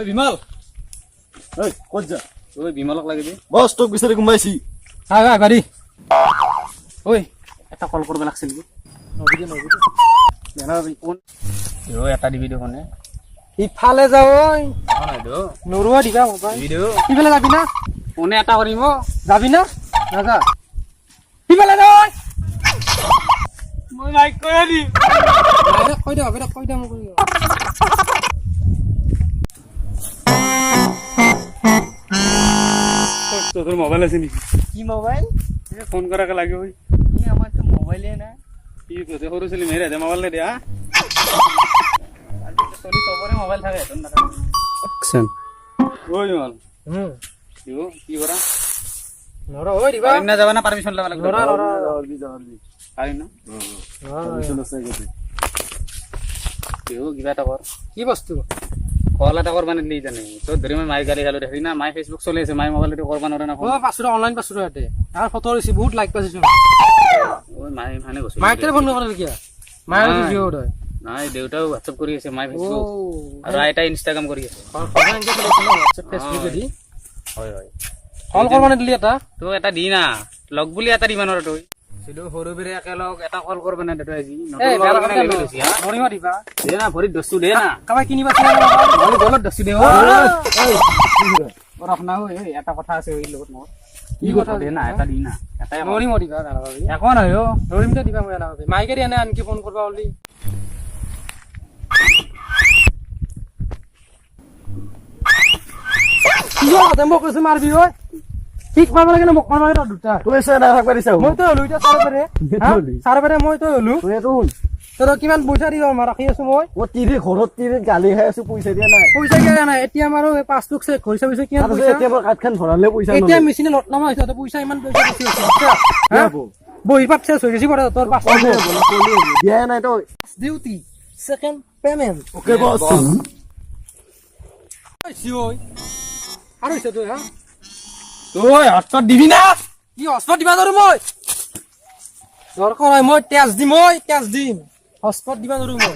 ওই বিমল এই ক'ত যা ওই বিমলক লাগিবি বস তোক বিচাৰি ঘুমাইছি আয় আয় বাড়ি ওই এটা কল করবে লাগছিল কি নদী জানা কোন ও এটা দিবি দেখোনে ইফালে যাও ঐ নাই দো নৰুৱা দিবা মোবাইল ভিডিও ইফালে যাবি না কোনে এটা কৰিম যাবি না নাযা ইফালে যাও ঐ মই লাইক কৰি দি বাইরে কই দে মোক তোর মোবাইল আছে নাকি কি মোবাইল ফোন করাকে লাগে ওই ই আমার তো মোবাইলে না কি তোতে সৰু ছেলে মেরে দে মোবাইল দে হা চলি সবরে মোবাইল থাকে তোর না অ্যাকশন ওই মাল দিও কি করা নৰা ঐ দিবা পাৰিম না যাবা না পাৰমিশন লবা লাগবে নৰা জলদি পারিম না পারমিশন আছে গতি দিও কিবা এটা কর কি বস্তু কল এটা করবা নিলি জানে তোর ধরি মই মাই গালি গালো দেখি না মাই ফেসবুক চলে আছে মাই মোবাইল এটা করবা নরে না ও পাছুৰা অনলাইন পাছুৰা ইয়াতে আৰু ফটো লৈছি বহুত লাইক পাইছো ওই মাই মানে গছ মাইক টেলিফোন নকৰে কিয়া মাইৰ ভিডিঅ' হয় নাই দেউতাও হোৱাটছআপ কৰি আছে মাই ফেসবুক আৰু আইতা ইনষ্টাগ্ৰাম কৰি আছে হোৱাটছআপ ফেচবুক দি হয় হয় কল কৰবা নিদিলি এটা তো এটা দি না লগ বুলি এটা দিবা নৰে তই সিটো সৰু বেৰে একেলগ এটা কল কৰবা না দেউতা আজি এই নতুন লগ মানে লৈছি হা নৰিমা দিবা দে না ভৰিত দস্তু দে না কাবাই কিনিবা চিনা নহলে গলত দস্তু দে ওর আপনা ওই এটা কথা আছে ওই লগত মোৰ কি কথা দে না এটা দি না এটাই নৰিমা দিবা নালাগে এখন হয় নৰিমতে দিবা মই নালাগে মাইকে দিয়া নাই আনকি ফোন কৰবা হলি কি কথা মোক কৈছে মাৰবি ঐ ঠিক মাৰব লাগে না মোক মাৰব লাগে দুটা তুই এসে না থাকবা দিছাও মই তো হলো এটা চাৰ বাৰে মই তো হলো তুই তো তোৰ কিমান পইচা দিব মই ৰাখি আছো মই ও তিৰি ঘৰত তিৰি গালি খাই আছো পইচা দিয়া নাই পইচা দিয়া নাই এতিয়া আমাৰো পাছবুক চেক কৰিছে পইচা কিমান আৰু পইচা এতিয়া মোৰ কাটখান ভৰালে পইচা এতিয়া মেচিনে লট নামা হৈছে তো পইচা ইমান পইচা বেছি হৈছে বহি পাত চেছ হৈ গৈছে বাৰু তোৰ পাছবুক দিয়া নাই তো ডিউটি সেকেন্ড পেমেন্ট ওকে বস চিঐ আৰু হৈছে তই হা তুই হটস্পট দিবি না কি হস্পট দিবা ধৰো মই দৰকাৰ হয় মই তেজ দিম হস্পট দিবা ধৰো মই